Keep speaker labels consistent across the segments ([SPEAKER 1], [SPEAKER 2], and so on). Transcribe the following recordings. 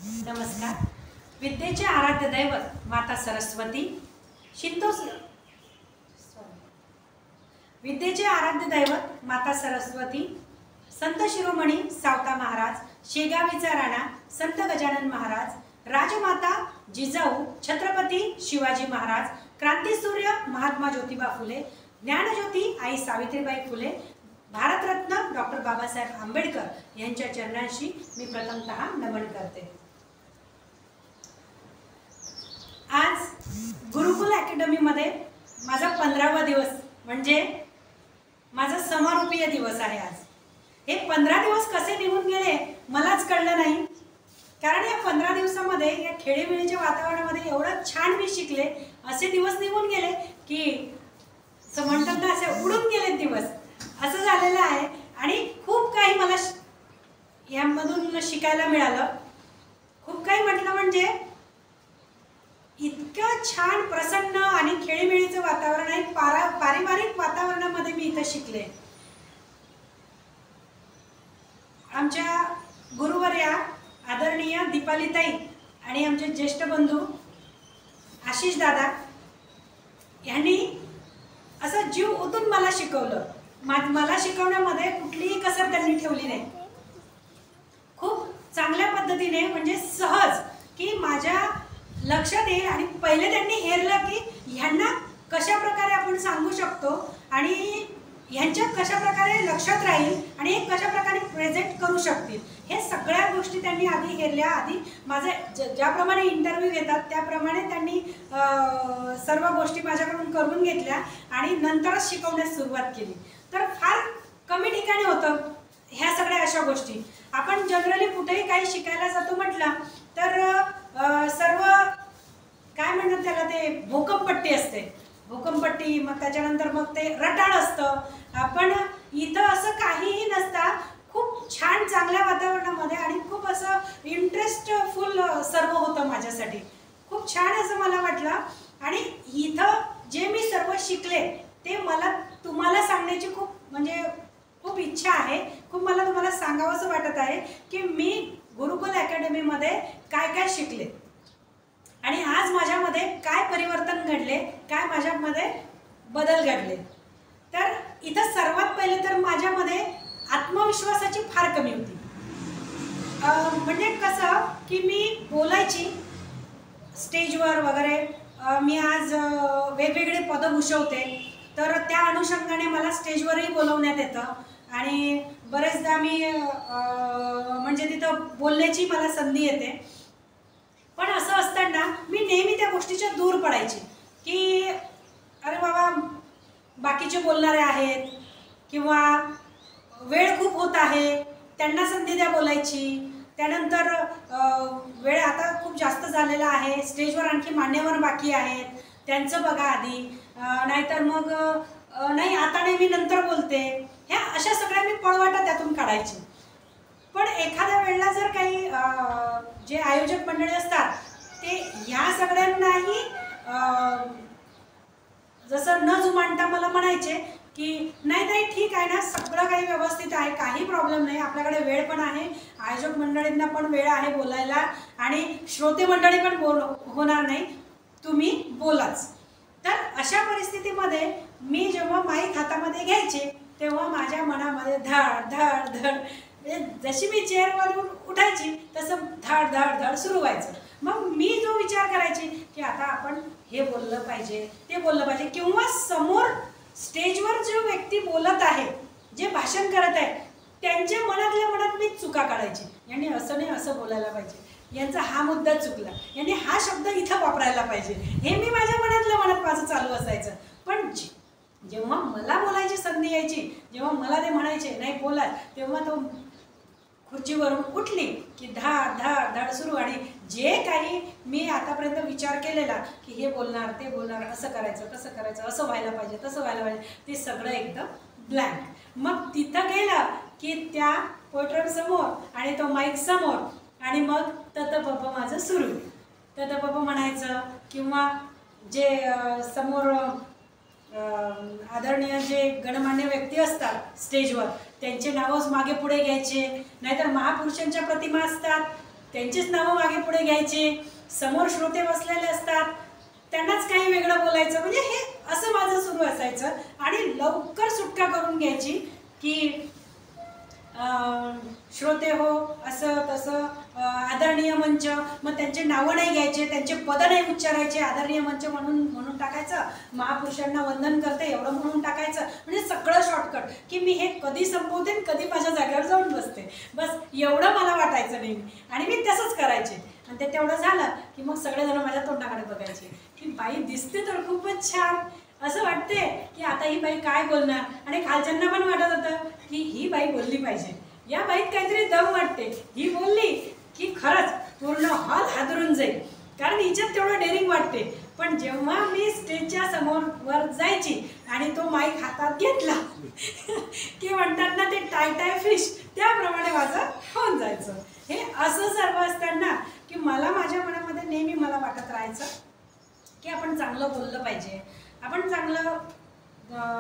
[SPEAKER 1] नमस्कार. विद्येचे आराध्य दैवत माता सरस्वती, विद्येचे आराध्य दैवत माता सरस्वती, संत शिरोमणी सावता महाराज, शेगावीचा राणा संत गजानन महाराज, राजमाता जिजाऊ छत्रपती शिवाजी महाराज, क्रांतीसूर्य महात्मा ज्योतिबा फुले, ज्ञानज्योती आई सावित्रीबाई फुले, भारतरत्न डॉक्टर बाबासाहेब आंबेडकर यांच्या चरणांशी मी प्रथमतः नमन करते. आज गुरुकुल अकॅडमी मध्ये माझा 15वा दिवस म्हणजे माझा समारोपीय दिवस आहे. आज हे 15 दिवस कसे निघून गेले मलाच कळलं नाही, कारण या 15 दिवसामध्ये या खेळीमेळीच्या वातावरणामध्ये एवढं छान मी शिकले. असे दिवस निघून गेले की म्हणतात ना, असे उडून गेले दिवस, असं झालेलं आहे. आणि खूप काही मला यामधून शिकायला मिळालं. खूप काही म्हटलं म्हणजे इतकं छान प्रसन्न आणि खेळीमेळीचं वातावरण आहे. पारिवारिक वातावरणामध्ये मी इथं शिकले. आमच्या गुरुवर्या आदरणीय दीपालीताई आणि आमचे ज्येष्ठ बंधू आशिष दादा यांनी असं जीव ओतून मला शिकवलं. मला शिकवण्यामध्ये कुठलीही कसर त्यांनी ठेवली नाही. खूप चांगल्या पद्धतीने, म्हणजे सहज, की माझ्या लक्षात येईल. आणि पहिले त्यांनी हेरलं की ह्यांना कशा प्रकारे आपण सांगू शकतो आणि ह्यांच्या कशा प्रकारे लक्षात राहील आणि हे कशा प्रकारे प्रेझेंट करू शकतील, हे सगळ्या गोष्टी त्यांनी आधी हेरल्या. आधी माझे ज्याप्रमाणे इंटरव्ह्यू घेतात त्याप्रमाणे त्यांनी सर्व गोष्टी माझ्याकडून करून घेतल्या आणि नंतरच शिकवण्यास सुरुवात केली. तर फार कमी ठिकाणी होतं ह्या सगळ्या अशा गोष्टी. आपण जनरली कुठेही काही शिकायला जातो म्हटलं तर सर्व काय म्हणतात त्याला, ते भोकमपट्टी असते. भोकमपट्टी, मग त्याच्यानंतर मग ते रटाळ असतं. आपण इथं असं काहीही नसता. खूप छान चांगल्या वातावरणामध्ये आणि खूप असं इंटरेस्टफुल सर्व होतं माझ्यासाठी. खूप छान असं मला वाटलं. आणि इथं जे मी सर्व शिकले ते मला तुम्हाला सांगण्याची खूप इच्छा आहे. खूप मला तुम्हाला सांगावंसं वाटत आहे की मी गुरुकुल अकॅडमीमध्ये काय काय शिकले आणि आज माझ्यामध्ये काय परिवर्तन घडले, काय माझ्यामध्ये बदल घडले. तर इथं सर्वात पहिले तर माझ्यामध्ये आत्मविश्वासाची फार कमी होती. म्हणजे कसं की मी बोलायची स्टेजवर वगैरे. मी आज वेगवेगळे पदं भूषवते, तर त्या अनुषंगाने मला स्टेजवरही बोलवण्यात येतं आणि बरेचदा मी म्हणजे तिथं बोलण्याची मला संधी येते. पण असं असताना मी नेहमी त्या गोष्टीच्या दूर पडायची की अरे बाबा बाकीचे बोलणारे आहेत किंवा वेळ खूप होत आहे, त्यांना संधी द्या बोलायची. त्यानंतर वेळ आता खूप जास्त झालेला आहे, स्टेजवर आणखी मान्यवर बाकी आहेत, त्यांचं बघा आधी, नाहीतर मग नाही आता नाही मी नंतर बोलते. ह्या अशा सगळ्या मी पळवाटा त्यातून काढायची. पण एखाद्या वेळेला जर काही जे आयोजक मंडळी असतात ते ह्या सगळ्यांनाही जसं न जुमानता मला म्हणायचे की नाही ठीक आहे ना, सगळं काही व्यवस्थित आहे, काही प्रॉब्लेम नाही, आपल्याकडे वेळ पण आहे, आयोजक मंडळींना पण वेळ आहे बोलायला आणि श्रोते मंडळी पण होणार नाही, तुम्ही बोलाच. तर अशा परिस्थितीमध्ये मी जेव्हा माईक हातामध्ये घ्यायचे तेव्हा माझ्या मनामध्ये धड धड धड, म्हणजे जशी मी चेअरवरून उठायची तसं धड धड धड सुरू व्हायचं. मग मी जो विचार करायची की आता आपण हे बोललं पाहिजे, ते बोललं पाहिजे, किंवा समोर स्टेजवर जो व्यक्ती बोलत आहे, जे भाषण करत आहे, त्यांच्या मनातल्या मनात मी चुका काढायची. यांनी असं नाही असं बोलायला पाहिजे, यांचा हा मुद्दा चुकला, यांनी हा शब्द इथं वापरायला पाहिजे, हे मी माझ्या मनातल्या मनात माझं चालू असायचं. पण जेव्हा मला बोलायची संधी यायची, जेव्हा मला ते म्हणायचे नाही बोला, तेव्हा तो खुर्चीवरून उठली की धाड धाड धाड सुरू. आणि जे काही मी आतापर्यंत विचार केलेला की हे बोलणार ते बोलणार, असं करायचं तसं करायचं, असं व्हायला पाहिजे तसं व्हायला पाहिजे, ते सगळं एकदम ब्लँक. मग तिथं गेलं की त्या पोट्रम समोर आणि तो माईक समोर आणि मग ततपप माझं सुरू. ततपप म्हणायचं किंवा जे समोर आदरणीय जे गणमान्य व्यक्ती असतात स्टेजवर त्यांचे नावच मागे पुढे घ्यायचे, नाहीतर महापुरुषांच्या प्रतिमा असतात त्यांचीच नावं मागे पुढे घ्यायची, समोर श्रोते बसलेले असतात त्यांनाच काही वेगळं बोलायचं, म्हणजे हे असं माझं सुरू असायचं. आणि लवकर सुटका करून घ्यायची की श्रोते हो असं तसं, आदरणीय मंच, मग त्यांचे नावं नाही घ्यायचे, त्यांचे पद नाही उच्चारायचे, आदरणीय मंच म्हणून टाकायचं, महापुरुषांना वंदन करते एवढं म्हणून टाकायचं, म्हणजे सगळं शॉर्टकट की मी हे कधी संपवते कधी माझ्या जागेवर जाऊन बसते, बस एवढं मला वाटायचं नेहमी. आणि मी तसंच करायचे. आणि ते तेवढं झालं की मग सगळेजण माझ्या तोंडाकडे बघायचे की बाई दिसते तर खूपच छान, असं वाटते की आता ही बाई काय बोलणार. आणि खालच्यांना पण वाटत होतं की ही बाई बोलली पाहिजे, या बाईत काहीतरी दम वाटते, ही बोलली की खरंच पूर्ण हॉल हादरून जाईल, कारण हिच्यात तेवढं डेअरिंग वाटते. पण जेव्हा मी स्टेजच्या समोर वर जायची आणि तो माईक हातात घेतला की म्हणतात ना ते टाय टाय फिश, त्याप्रमाणे माझं होऊन जायचं. हे असं सर्व असताना की मला माझ्या मनामध्ये नेहमी मला वाटत राहायचं की आपण चांगलं बोललं पाहिजे, आपण चांगलं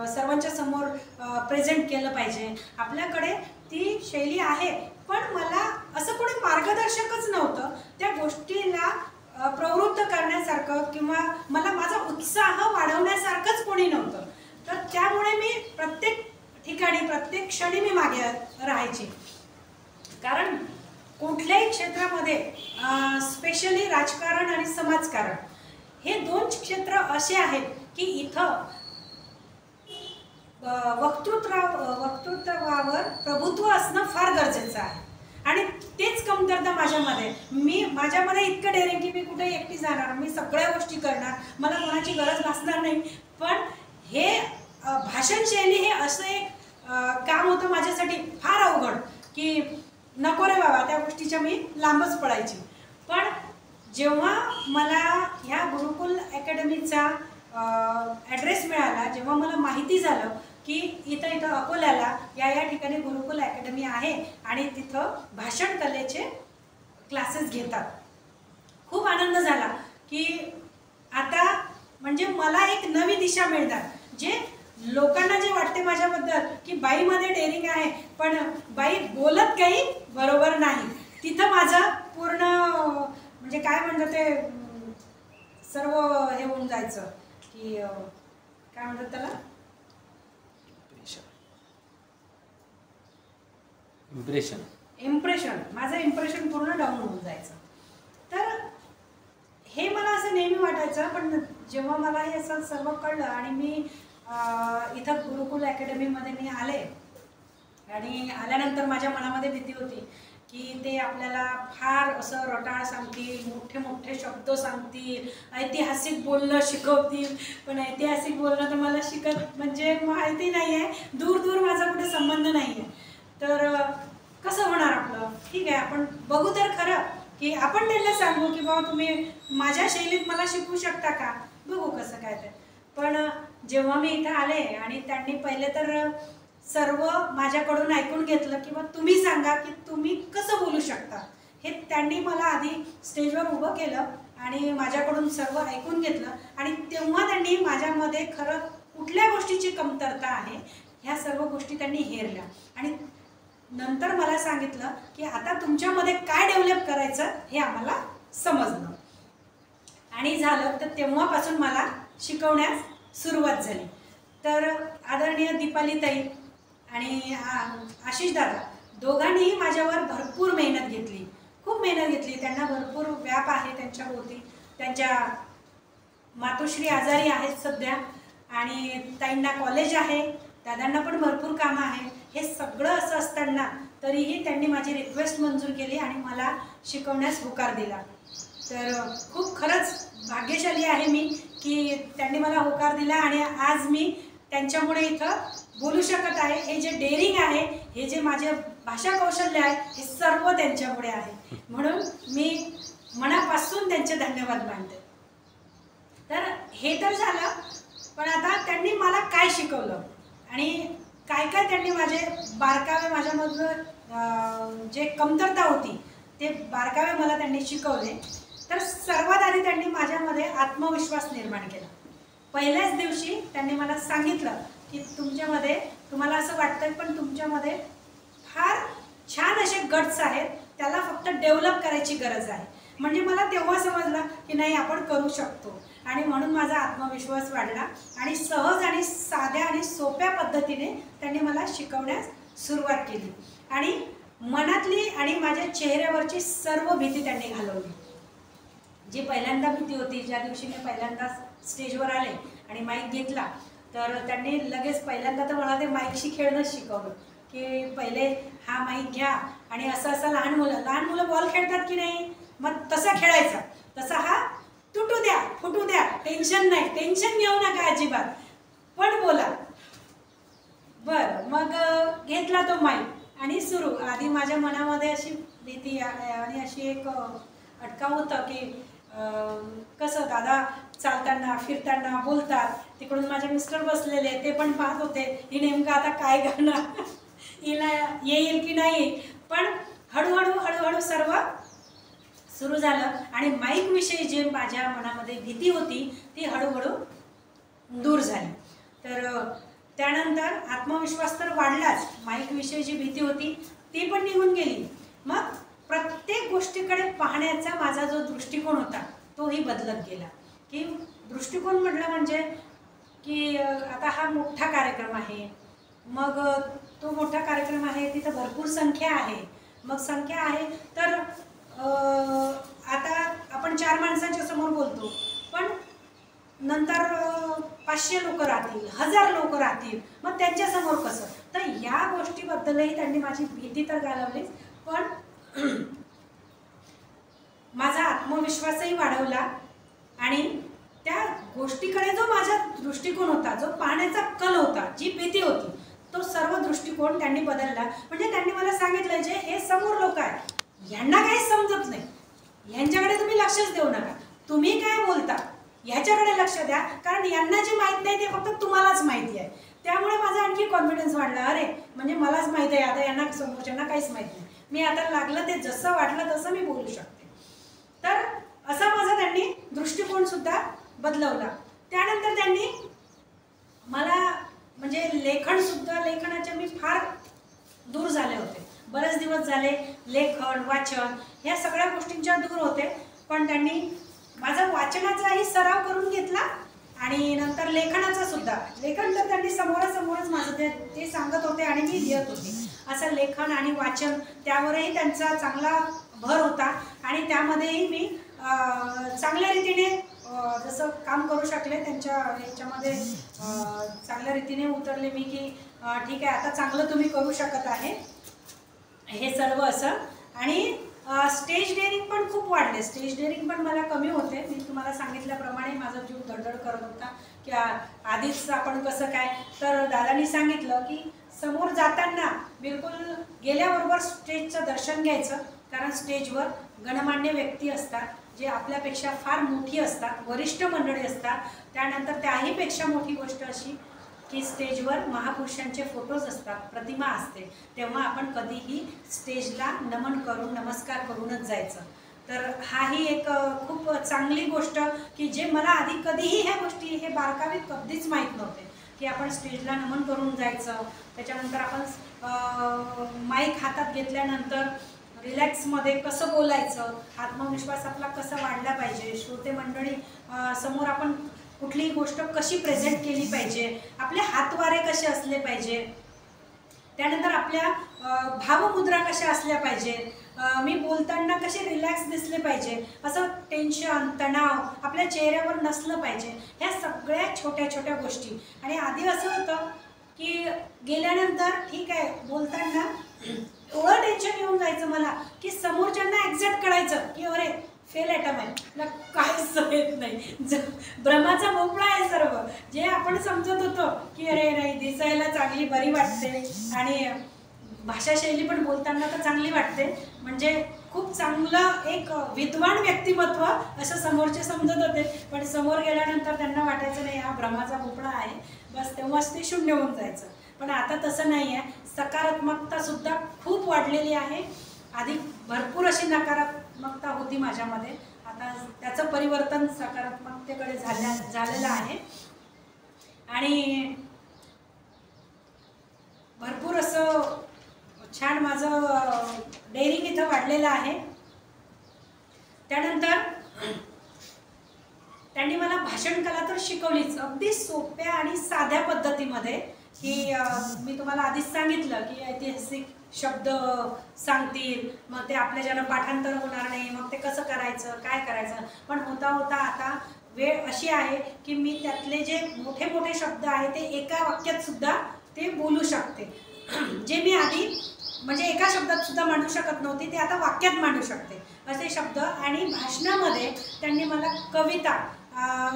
[SPEAKER 1] सर्वांच्या समोर प्रेझेंट केलं पाहिजे. आपल्याकडे ती शैली आहे, पण मला असं कोणी मार्गदर्शकच नव्हतं त्या गोष्टीला प्रवृत्त करण्यासारखं, किंवा मला माझा उत्साह वाढवण्यासारखंच कोणी नव्हतं. तर त्यामुळे मी प्रत्येक ठिकाणी प्रत्येक क्षणी मी मागे राहायची. कारण कुठल्याही क्षेत्रामध्ये स्पेशली राजकारण आणि समाजकारण हे दोन क्षेत्र असे आहेत की इथं वक्तृत्वावर प्रभुत्व असणं फार गरजेचं आहे. आणि तेच कमतरता माझ्यामध्ये. माझ्यामध्ये इतकं डेअरिंग की मी कुठे एकटी जाणार, मी सगळ्या गोष्टी करणार, मला कोणाची गरज भासणार नाही. पण हे भाषण शैली हे असं एक काम होतं माझ्यासाठी फार अवघड की नको रे बाबा, त्या गोष्टीच्या मी लांबच पडायची. पण जेव्हा मला ह्या गुरुकुल अकॅडमीचा ॲड्रेस मिळाला, जेव्हा मला माहिती झालं की इथं अकोल्याला या ठिकाणी गुरुकुल अकॅडमी आहे आणि तिथं भाषण कलेचे क्लासेस घेतात, खूप आनंद झाला की आता म्हणजे मला एक नवी दिशा मिळणार. जे लोकांना जे वाटते माझ्याबद्दल की बाईमध्ये डेअरिंग आहे पण बाई बोलत काही बरोबर नाही, तिथं माझं पूर्ण म्हणजे काय म्हणतात ते सर्व हे होऊन जायचं की काय म्हणतात त्याला, इम्प्रेशन, माझं इम्प्रेशन पूर्ण डाऊन होऊन जायचं. तर हे मला असं नेहमी वाटायचं. पण जेव्हा मला हे असं सर्व कळलं आणि मी इथं गुरुकुल अकॅडमीमध्ये मी आले आणि आल्यानंतर माझ्या मनामध्ये भीती होती की ते आपल्याला फार असं रटाळ सांगतील, मोठे मोठे शब्द सांगतील, ऐतिहासिक बोलणं शिकवतील. पण ऐतिहासिक बोलणं तर मला म्हणजे माहिती नाही आहे, दूर दूर माझा कुठे संबंध नाही आहे. तर कसं होणार आपलं. ठीक आहे, आपण बघू तर खरं की आपण त्यांना सांगू की बाबा तुम्ही माझ्या शैलीत मला शिकवू शकता का, बघू कसं काय ते. पण जेव्हा मी इथं आले आणि त्यांनी पहिले तर सर्व माझ्याकडून ऐकून घेतलं की मग तुम्ही सांगा की तुम्ही कसं बोलू शकता. हे त्यांनी मला आधी स्टेजवर उभं केलं आणि माझ्याकडून सर्व ऐकून घेतलं. आणि तेव्हा त्यांनी माझ्यामध्ये खरं कुठल्या गोष्टीची कमतरता आहे ह्या सर्व गोष्टी त्यांनी हेरल्या. आणि नंतर मला सांगितलं की आता तुमच्यामध्ये काय डेव्हलप करायचं हे आम्हाला समजलं. आणि झालं तर तेव्हापासून मला शिकवण्यास सुरुवात झाली. तर आदरणीय दीपालीताई आणि आशिष दादा दोघांनीही माझ्यावर भरपूर मेहनत घेतली, खूप मेहनत घेतली. त्यांना भरपूर व्याप आहे त्यांच्याभोवती. त्यांच्या मातोश्री आजारी आहेत सध्या आणि ताईंना कॉलेज आहे, दादांना पण भरपूर कामं आहे. हे सगळं असं असताना तरीही त्यांनी माझी रिक्वेस्ट मंजूर केली आणि मला शिकवण्यास होकार दिला. तर खूप खरंच भाग्यशाली आहे मी की त्यांनी मला होकार दिला आणि आज मी त्यांच्यामुळे इथं बोलू शकत आहे. हे जे डेअरिंग आहे, हे जे माझे भाषा कौशल्य आहे, हे सर्व त्यांच्यामुळे आहे. म्हणून मी मनापासून त्यांचे धन्यवाद मानते. तर हे तर झालं, पण आता त्यांनी मला काय शिकवलं आणि काय काय त्यांनी माझे बारकावे, माझ्यामधलं जे कमतरता होती ते बारकावे मला त्यांनी शिकवले. तर सर्वात आधी त्यांनी माझ्यामध्ये आत्मविश्वास निर्माण केला. पहिल्याच दिवशी त्यांनी मला सांगितलं की तुम्हाला असं वाटतंय पण तुमच्यामध्ये फार छान असे गट्स आहेत, त्याला फक्त डेव्हलप करायची गरज आहे. म्हणजे मला तेव्हा समजलं की नाही आपण करू शकतो, आणि म्हणून माझा आत्मविश्वास वाढला आणि सहज आणि साध्या आणि सोप्या पद्धतीने त्यांनी मला शिकवण्यास सुरुवात केली आणि मनातली आणि माझ्या चेहऱ्यावरची सर्व भीती त्यांनी घालवली. जी पहिल्यांदा भीती होती, ज्या दिवशी मी पहिल्यांदा स्टेजवर आले आणि माईक घेतला, तर त्यांनी लगेच पहिल्यांदा तर मला ते माईकशी खेळणंच शिकवलं की पहिले हा माईक घ्या आणि असं असं लहान मुलं बॉल खेळतात की नाही, मग तसा खेळायचा, तसा हा तुटू द्या फुटू द्या, टेन्शन नाही, टेन्शन घेऊ नका अजिबात, पण बोला. बरं, मग घेतला तो माईक आणि सुरू. आधी माझ्या मनामध्ये अशी भीती आणि अशी एक अटकाव होतं की कसं दादा चालताना फिरताना बोलतात, तिकडून माझे मिस्टर बसलेले, ते पण पाहत होते ही नेमकं आता काय करणार, हिला येईल की नाही. पण हळूहळू सर्व सुरू झालं आणि माईक विषयी जे माझ्या मनामध्ये भीती होती ती हळूहळू दूर झाली. तर त्यानंतर आत्मविश्वास तर वाढलाच, माईक विषयी जी भीती होती ती पण निघून गेली. मग प्रत्येक गोष्टीकडे पाहण्याचा माझा जो दृष्टिकोन होता तोही बदलत गेला. की दृष्टिकोन म्हटलं म्हणजे की आता हा मोठा कार्यक्रम आहे, मग तो मोठा कार्यक्रम आहे, तिथं भरपूर संख्या आहे, मग संख्या आहे तर आता आपण 4 माणसांच्या समोर बोलतो, पण नंतर 500 लोक राहतील, 1000 लोक राहतील, मग त्यांच्यासमोर कसं. तर या गोष्टीबद्दलही त्यांनी माझी भीती तर घालवलीच, पण माझा आत्मविश्वासही वाढवला आणि त्या गोष्टीकडे जो माझा दृष्टिकोन होता, जो पाहण्याचा कल होता, जी भीती होती, तो सर्व दृष्टिकोन त्यांनी बदलला. म्हणजे त्यांनी मला सांगितलं जे हे समोर लोक आहेत यांना काही समजत नाही, यांच्याकडे तुम्ही लक्षच देऊ नका, तुम्ही काय बोलता ह्याच्याकडे लक्ष द्या, कारण यांना जे माहीत नाही ते फक्त तुम्हालाच माहिती आहे. त्यामुळे माझा आणखी कॉन्फिडन्स वाढला, अरे म्हणजे मलाच माहिती आहे, आता यांना समोरच्यांना काहीच माहित नाही, मी आता लागलं ते जसं वाटलं तसं मी बोलू शकते. तर असा माझा त्यांनी दृष्टिकोन सुद्धा बदलवला. त्यानंतर त्यांनी मला म्हणजे लेखनाच्या मी फार दूर झाले होते, बरेच दिवस झाले लेखन वाचन ह्या सगळ्या गोष्टींच्या दूर होते, पण त्यांनी माझा वाचनाचाही सराव करून घेतला आणि नंतर लेखनाचा सुद्धा. लेखन तर त्यांनी समोरासमोरच माझं ते सांगत होते आणि मी लिहित होते. असं लेखन आणि वाचन त्यावरही त्यांचा चांगला भर होता आणि त्यामध्येही मी चांगल्या रीतीने जसं काम करू शकले, त्यांच्या याच्यामध्ये चांगल्या रीतीने उतरले मी की ठीक आहे आता चांगलं तुम्ही करू शकत आहे हे सर्व असं. आणि स्टेज डेअरिंग पण खूप वाढले, स्टेज डेअरिंग पण मला कमी होते. मी तुम्हाला सांगितल्याप्रमाणे माझा जीव धडधड करत होता की आधीच आपण कसं काय. तर दादांनी सांगितलं की समोर जाताना बिलकुल गेल्याबरोबर स्टेजचं दर्शन घ्यायचं, कारण स्टेजवर गणमान्य व्यक्ती असतात जे आपल्यापेक्षा फार मोठी असतात, वरिष्ठ मंडळी असतात. त्यानंतर त्याहीपेक्षा मोठी गोष्ट अशी की स्टेजवर महापुरुषांचे फोटोज असतात, प्रतिमा असते, तेव्हा आपण कधीही स्टेजला नमन करून नमस्कार करूनच जायचं. तर हाही एक खूप चांगली गोष्ट की जे मला आधी कधीही ह्या गोष्टी हे बारकावे कधीच माहीत नव्हते की आपण स्टेजला नमन करून जायचं. त्याच्यानंतर आपण माईक हातात घेतल्यानंतर रिलॅक्समध्ये कसं बोलायचं, आत्मविश्वास आपला कसा वाढला पाहिजे, श्रोते मंडळी समोर आपण कुठलीही गोष्ट कशी प्रेझेंट केली पाहिजे, आपले हातवारे कसे असले पाहिजे, त्यानंतर आपल्या भावमुद्रा कशा असल्या पाहिजे, मी बोलताना कसे रिलॅक्स दिसले पाहिजे, असं टेन्शन तणाव आपल्या चेहऱ्यावर नसलं पाहिजे. ह्या सगळ्या छोट्या छोट्या गोष्टी. आणि आधी असं होतं की गेल्यानंतर ठीक आहे बोलताना एवढं टेन्शन येऊन जायचं मला की समोरच्यांना एक्झॅक्ट कळायचं की अरे फेल ॲटम आहे, तुला काहीच येत नाही, भ्रमाचा भोपळा आहे सर्व. जे आपण समजत होतो की अरे नाही दिसायला चांगली बरी वाटते आणि भाषाशैली पण बोलताना तर चांगली वाटते, म्हणजे खूप चांगलं एक विद्वान व्यक्तिमत्व असं समोरचे समजत होते. पण समोर गेल्यानंतर त्यांना वाटायचं नाही हा भ्रमाचा भोपळा आहे, बस तेव्हाच ते शून्य होऊन जायचं. पण आता तसं नाही आहे, सकारात्मकतासुद्धा खूप वाढलेली आहे. आधी भरपूर अशी नकारात्मकता होती माझ्यामध्ये, आता त्याचं परिवर्तन सकारात्मकतेकडे झालेलं आहे. आणि भरपूर असं छान माझं डेअरिंग इथं वाढलेलं आहे। त्यानंतर त्यांनी मला भाषण कला तर शिकवलीच, अगदी सोप्या आणि साध्या पद्धतीमध्ये, की मी तुम्हाला आधीच सांगितलं की ऐतिहासिक शब्द सांगतील, मग ते आपल्या ज्यानं पाठांतर होणार नाही, मग ते कसं करायचं, काय करायचं। पण होता होता आता वेळ अशी आहे की मी त्यातले जे मोठे मोठे शब्द आहे ते एका वाक्यात सुद्धा ते बोलू शकते, जे मी आधी म्हणजे एका शब्दात सुद्धा मांडू शकत नव्हती, ते आता वाक्यात मांडू शकते असे शब्द। आणि भाषणामध्ये त्यांनी मला कविता,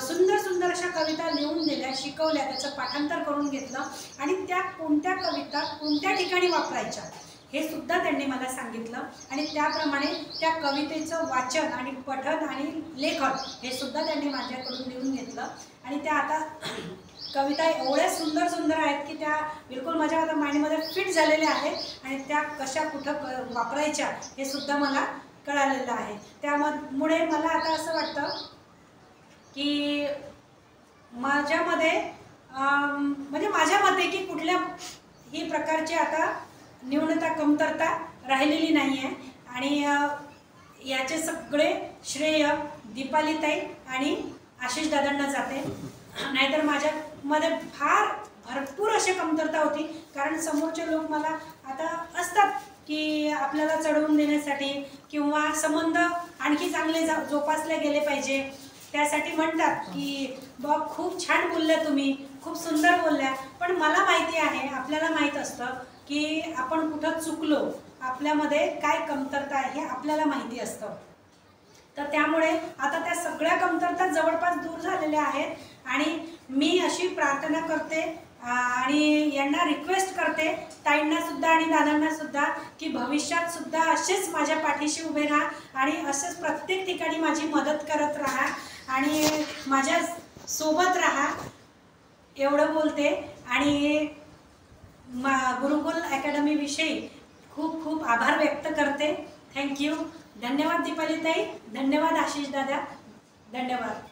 [SPEAKER 1] सुंदर सुंदर अशा कविता लिहून दिल्या, शिकवल्या, त्याचं पाठांतर करून घेतलं आणि त्या कोणत्या कविता कोणत्या ठिकाणी वापरायच्या हे सुद्धा त्यांनी मला सांगितलं। आणि त्याप्रमाणे त्या कवितेचं वाचन आणि पठण आणि लेखन हे सुद्धा त्यांनी माझ्याकडून लिहून घेतलं। आणि त्या आता कविता एवढ्या सुंदर सुंदर आहेत की त्या बिलकुल माझ्या आता माइंडमध्ये फिट झालेल्या आहेत आणि त्या कशा कुठं वापरायच्या हे सुद्धा मला कळालेलं आहे। त्यामुळे मला आता असं वाटतं की माझ्यामध्ये म्हणजे माझ्या मते की कुठल्याही प्रकारची आता न्यूनता कमतरता राहिलेली नाही आहे। आणि याचे सगळे श्रेय दीपालीताई आणि आशिष दादांना जाते। नाहीतर माझ्यामध्ये भरपूर अशी कमतरता होती, कारण समोरचे लोक मला आता असतात की आपल्याला चढवून देण्यासाठी किंवा संबंध आणखी चांगले जोपासले गेले पाहिजे, त्यासाठी म्हणतात की बा खूप छान बोलल्या तुम्ही, खूप सुंदर बोलल्या। पण मला माहिती आहे, आपल्याला माहीत असतं की आपण कुठं चुकलो, आपल्यामध्ये काय कमतरता आहे हे आपल्याला माहिती असतं। तर त्यामुळे आता त्या सगळ्या कमतरता जवळपास दूर झालेल्या आहेत। आणि मी अशी प्रार्थना करते आणि यांना रिक्वेस्ट करते, ताईंना सुद्धा आणि दादांना सुद्धा, की भविष्यात सुद्धा असेच माझ्या पाठीशी उभे राहा आणि असंच प्रत्येक ठिकाणी माझी मदत करत राहा आणि माझ्या सोबत राहा, एवढं बोलते। आणि गुरुकुल अकॅडमी विषयी खूप खूप आभार व्यक्त करते। थँक्यू। धन्यवाद दीपालीताई, धन्यवाद आशिष दादा, धन्यवाद।